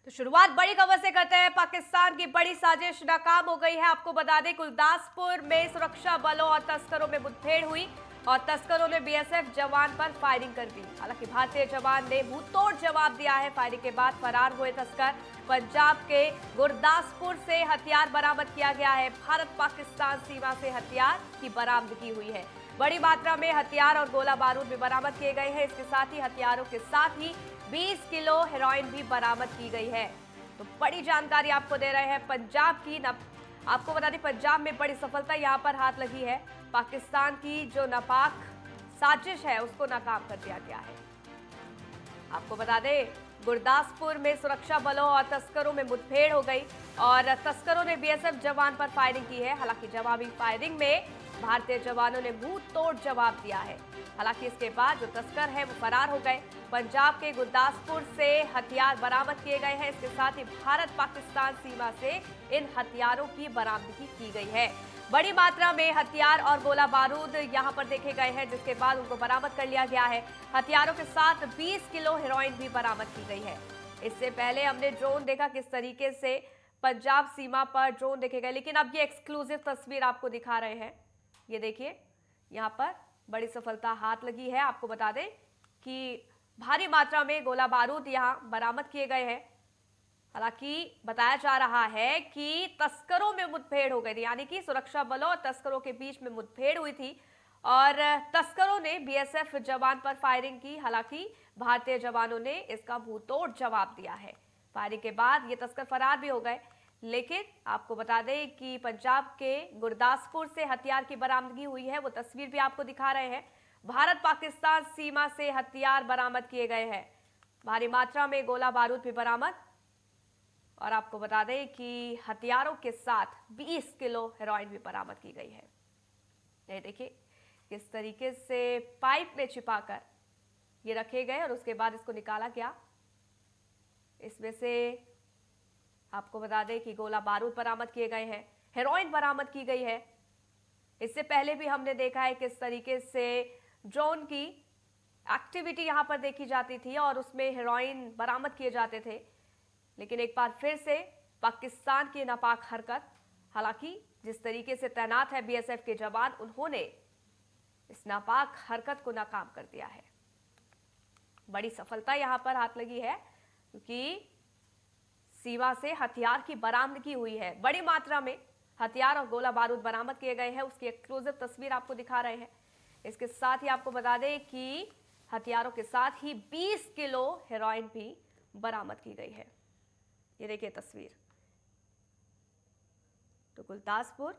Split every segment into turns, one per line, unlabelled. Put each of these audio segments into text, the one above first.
तो शुरुआत बड़ी खबर से करते हैं। पाकिस्तान की बड़ी साजिश नाकाम हो गई है। आपको बता दें, गुरदासपुर में सुरक्षा बलों और तस्करों में मुठभेड़ हुई और तस्करों ने बीएसएफ जवान पर फायरिंग कर दी। हालांकि भारतीय जवान ने मुंहतोड़ जवाब दिया है। फायरिंग के बाद फरार हुए तस्कर। पंजाब के गुरदासपुर से हथियार बरामद किया गया है। भारत पाकिस्तान सीमा से हथियार की बरामदगी हुई है। बड़ी मात्रा में हथियार और गोला बारूद भी बरामद किए गए हैं। इसके साथ ही हथियारों के साथ ही 20 किलो हेरोइन भी बरामद की गई है। तो बड़ी जानकारी आपको दे रहे हैं पंजाब की। आपको बता दें, पंजाब में बड़ी सफलता यहां पर हाथ लगी है। पाकिस्तान की जो नापाक साजिश है उसको नाकाम कर दिया गया है। आपको बता दें, गुरदासपुर में सुरक्षा बलों और तस्करों में मुठभेड़ हो गई और तस्करों ने बीएसएफ जवान पर फायरिंग की है। हालांकि जवाबी फायरिंग में भारतीय जवानों ने मुंह तोड़ जवाब दिया है। हालांकि इसके बाद जो तस्कर है वो फरार हो गए। पंजाब के गुरदासपुर से हथियार बरामद किए गए हैं। इसके साथ ही भारत पाकिस्तान सीमा से इन हथियारों की बरामदगी की गई है। बड़ी मात्रा में हथियार और गोला बारूद यहां पर देखे गए हैं, जिसके बाद उनको बरामद कर लिया गया है। हथियारों के साथ 20 किलो हेरोइन भी बरामद की गई है। इससे पहले हमने ड्रोन देखा किस तरीके से पंजाब सीमा पर ड्रोन देखे गए, लेकिन अब ये एक्सक्लूसिव तस्वीर आपको दिखा रहे हैं। ये देखिए, यहाँ पर बड़ी सफलता हाथ लगी है। आपको बता दें कि भारी मात्रा में गोला बारूद यहाँ बरामद किए गए हैं। हालांकि बताया जा रहा है कि तस्करों में मुठभेड़ हो गई थी, यानी कि सुरक्षा बलों और तस्करों के बीच में मुठभेड़ हुई थी और तस्करों ने बीएसएफ जवान पर फायरिंग की। हालांकि भारतीय जवानों ने इसका मुंहतोड़ जवाब दिया है। फायरिंग के बाद ये तस्कर फरार भी हो गए। लेकिन आपको बता दें कि पंजाब के गुरदासपुर से हथियार की बरामदगी हुई है। वो तस्वीर भी आपको दिखा रहे हैं। भारत पाकिस्तान सीमा से हथियार बरामद किए गए हैं। भारी मात्रा में गोला बारूद भी बरामद और आपको बता दें कि हथियारों के साथ 20 किलो हेरोइन भी बरामद की गई है। ये देखिए किस तरीके से पाइप में छिपाकर ये रखे गए और उसके बाद इसको निकाला गया। इसमें से आपको बता दें कि गोला बारूद बरामद किए गए हैं, हेरोइन बरामद की गई है। इससे पहले भी हमने देखा है किस तरीके से ड्रोन की एक्टिविटी यहां पर देखी जाती थी और उसमें हेरोइन बरामद किए जाते थे। लेकिन एक बार फिर से पाकिस्तान की नापाक हरकत। हालांकि जिस तरीके से तैनात है बीएसएफ के जवान, उन्होंने इस नापाक हरकत को नाकाम कर दिया है। बड़ी सफलता यहां पर हाथ लगी है क्योंकि सीमा से हथियार की बरामदगी हुई है। बड़ी मात्रा में हथियार और गोला बारूद बरामद किए गए हैं। उसकी एक्सक्लूसिव तस्वीर आपको दिखा रहे हैं। इसके साथ ही आपको बता दें कि हथियारों के साथ ही 20 किलो हेरोइन भी बरामद की गई है। ये देखिए तस्वीर। तो गुरदासपुर,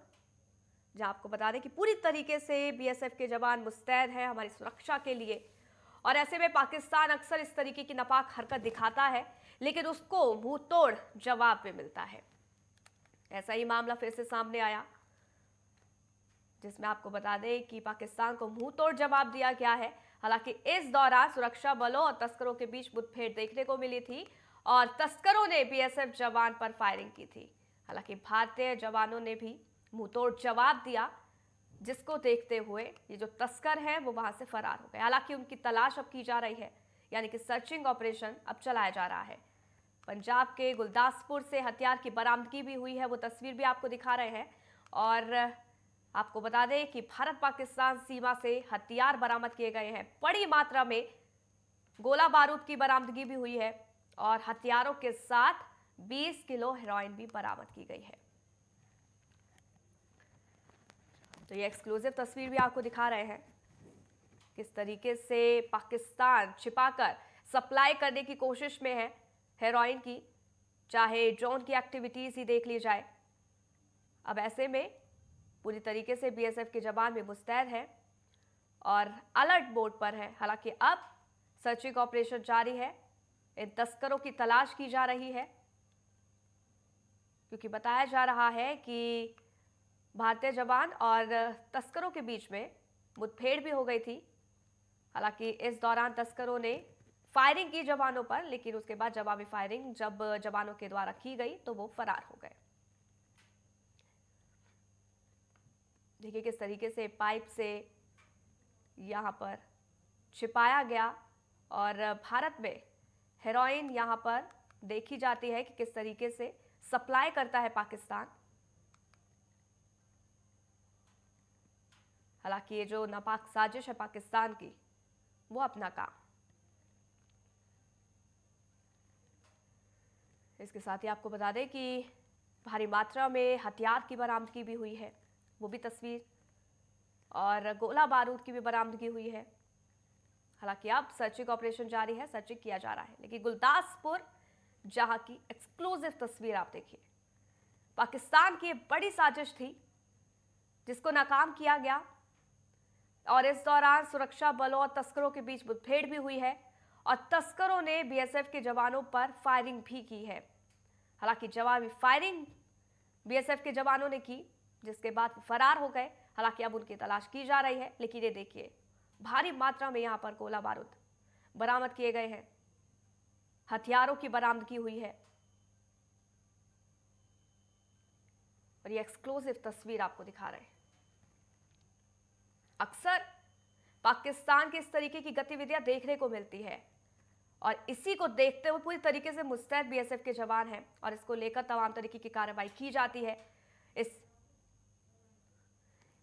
जहां आपको बता दें कि पूरी तरीके से बीएसएफ के जवान मुस्तैद हैं हमारी सुरक्षा के लिए। और ऐसे में पाकिस्तान अक्सर इस तरीके की नापाक हरकत दिखाता है, लेकिन उसको मुंह तोड़ जवाब भी मिलता है। ऐसा ही मामला फिर से सामने आया, जिसमें आपको बता दें कि पाकिस्तान को मुंह तोड़ जवाब दिया गया है। हालांकि इस दौरान सुरक्षा बलों और तस्करों के बीच मुठभेड़ देखने को मिली थी और तस्करों ने बीएसएफ जवान पर फायरिंग की थी। हालांकि भारतीय जवानों ने भी मुंह तोड़ जवाब दिया, जिसको देखते हुए ये जो तस्कर हैं वो वहां से फरार हो गए। हालांकि उनकी तलाश अब की जा रही है, यानी कि सर्चिंग ऑपरेशन अब चलाया जा रहा है। पंजाब के गुरदासपुर से हथियार की बरामदगी भी हुई है। वो तस्वीर भी आपको दिखा रहे हैं। और आपको बता दें कि भारत पाकिस्तान सीमा से हथियार बरामद किए गए हैं। बड़ी मात्रा में गोला बारूद की बरामदगी भी हुई है और हथियारों के साथ 20 किलो हेरोइन भी बरामद की गई है। तो ये एक्सक्लूसिव तस्वीर भी आपको दिखा रहे हैं किस तरीके से पाकिस्तान छिपाकर सप्लाई करने की कोशिश में है हेरोइन की, चाहे ड्रोन की एक्टिविटीज ही देख ली जाए। अब ऐसे में पूरी तरीके से बीएसएफ के जवान भी मुस्तैद हैं और अलर्ट मोड पर है। हालांकि अब सर्चिंग ऑपरेशन जारी है। इन तस्करों की तलाश की जा रही है, क्योंकि बताया जा रहा है कि भारतीय जवान और तस्करों के बीच में मुठभेड़ भी हो गई थी। हालांकि इस दौरान तस्करों ने फायरिंग की जवानों पर, लेकिन उसके बाद जवाबी फायरिंग जब जवानों के द्वारा की गई तो वो फरार हो गए। देखिए किस तरीके से पाइप से यहां पर छिपाया गया और भारत में हेरोइन यहां पर देखी जाती है कि किस तरीके से सप्लाई करता है पाकिस्तान। हालांकि ये जो नापाक साजिश है पाकिस्तान की, वो अपना काम। इसके साथ ही आपको बता दें कि भारी मात्रा में हथियार की बरामदगी भी हुई है, वो भी तस्वीर, और गोला बारूद की भी बरामदगी हुई है। हालांकि अब सर्चिंग ऑपरेशन जारी है, सर्चिंग किया जा रहा है। लेकिन गुरदासपुर जहां की एक्सक्लूसिव तस्वीर आप देखिए। पाकिस्तान की बड़ी साजिश थी जिसको नाकाम किया गया, और इस दौरान सुरक्षा बलों और तस्करों के बीच मुठभेड़ भी हुई है और तस्करों ने बीएसएफ के जवानों पर फायरिंग भी की है। हालांकि जवाबी फायरिंग बीएसएफ के जवानों ने की, जिसके बाद वो फरार हो गए। हालांकि अब उनकी तलाश की जा रही है। लेकिन ये देखिए, भारी मात्रा में यहां पर गोला बारूद बरामद किए गए हैं, हथियारों की बरामदगी हुई है, और ये एक्सक्लूसिव तस्वीर आपको दिखा रहे हैं। अक्सर पाकिस्तान की इस तरीके की गतिविधियां देखने को मिलती है, और इसी को देखते हुए पूरी तरीके से मुस्तैद बीएसएफ के जवान हैं, और इसको लेकर तमाम तरीके की कार्रवाई की जाती है। इस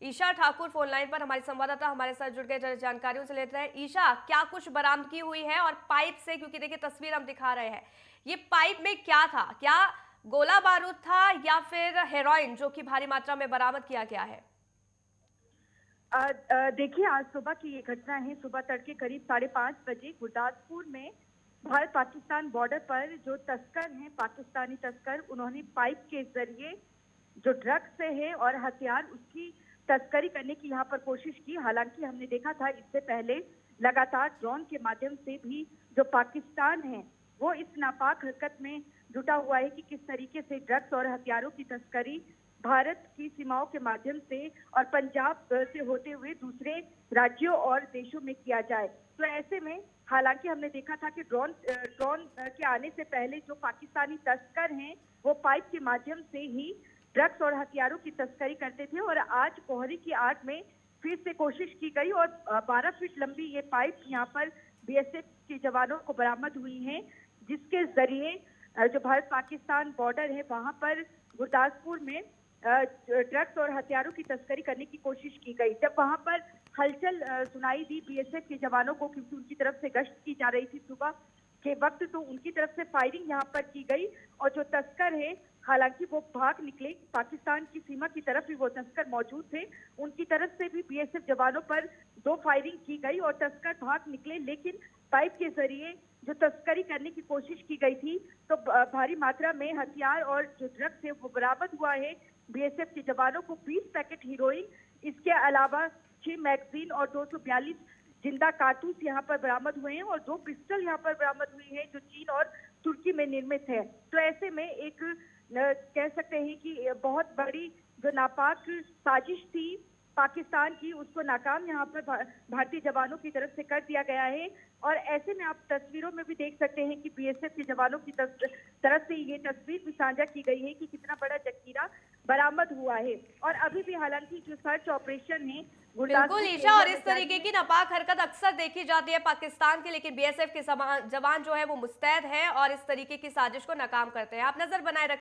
ईशा ठाकुर फोन लाइन पर हमारे संवाददाता हमारे साथ जुड़ गए, जानकारियों से लेते हैं। ईशा, क्या कुछ बरामदगी हुई है? और पाइप से, क्योंकि देखिए तस्वीर हम दिखा रहे हैं, ये पाइप में क्या था? क्या गोला बारूद था या फिर हेरोइन, जो कि भारी मात्रा में बरामद किया गया है?
देखिए, आज सुबह की ये घटना है। सुबह तड़के करीब 5:30 बजे गुरदासपुर में भारत पाकिस्तान बॉर्डर पर जो तस्कर हैं, पाकिस्तानी तस्कर, उन्होंने पाइप के जरिए जो ड्रग्स है और हथियार, उसकी तस्करी करने की यहाँ पर कोशिश की। हालांकि हमने देखा था इससे पहले लगातार ड्रोन के माध्यम से भी जो पाकिस्तान है वो इस नापाक हरकत में जुटा हुआ है कि किस तरीके से ड्रग्स और हथियारों की तस्करी भारत की सीमाओं के माध्यम से और पंजाब से होते हुए दूसरे राज्यों और देशों में किया जाए। तो ऐसे में हालांकि हमने देखा था कि ड्रोन के आने से पहले जो पाकिस्तानी तस्कर हैं वो पाइप के माध्यम से ही ड्रग्स और हथियारों की तस्करी करते थे, और आज कोहरे की आड़ में फिर से कोशिश की गई और 12 फीट लंबी ये पाइप यहाँ पर बीएसएफ के जवानों को बरामद हुई है, जिसके जरिए जो भारत पाकिस्तान बॉर्डर है वहां पर गुरदासपुर में ड्रग्स और हथियारों की तस्करी करने की कोशिश की गई। जब वहां पर हलचल सुनाई दी बीएसएफ के जवानों को, क्योंकि उनकी तरफ से गश्त की जा रही थी सुबह के वक्त, तो उनकी तरफ से फायरिंग यहाँ पर की गई, और जो तस्कर है हालांकि वो भाग निकले। पाकिस्तान की सीमा की तरफ भी वो तस्कर मौजूद थे, उनकी तरफ से भी बीएसएफ जवानों पर 2 फायरिंग की गई और तस्कर भाग निकले। लेकिन पाइप के जरिए जो तस्करी करने की कोशिश की गई थी, तो भारी मात्रा में हथियार और जो ड्रग्स है वो बरामद हुआ है। बीएसएफ के जवानों को 20 पैकेट हीरोइन, इसके अलावा 6 मैगजीन और 242 जिंदा कारतूस यहाँ पर बरामद हुए हैं, और 2 पिस्टल यहाँ पर बरामद हुई है जो चीन और तुर्की में निर्मित है। तो ऐसे में एक कह सकते हैं कि बहुत बड़ी जो नापाक साजिश थी पाकिस्तान की, उसको नाकाम यहाँ पर भारतीय जवानों की तरफ से कर दिया गया है। और ऐसे में आप तस्वीरों में भी देख सकते हैं कि बीएसएफ के जवानों की तरफ से ये तस्वीर भी साझा की गई है कि कितना बड़ा जखीरा बरामद हुआ है। और अभी भी हालांकि जो सर्च ऑपरेशन है
बिल्कुल ईशा, और इस तरीके की नापाक हरकत अक्सर देखी जाती है पाकिस्तान की, लेकिन बीएसएफ के जवान जो है वो मुस्तैद है और इस तरीके की साजिश को नाकाम करते हैं। आप नजर बनाए रखें।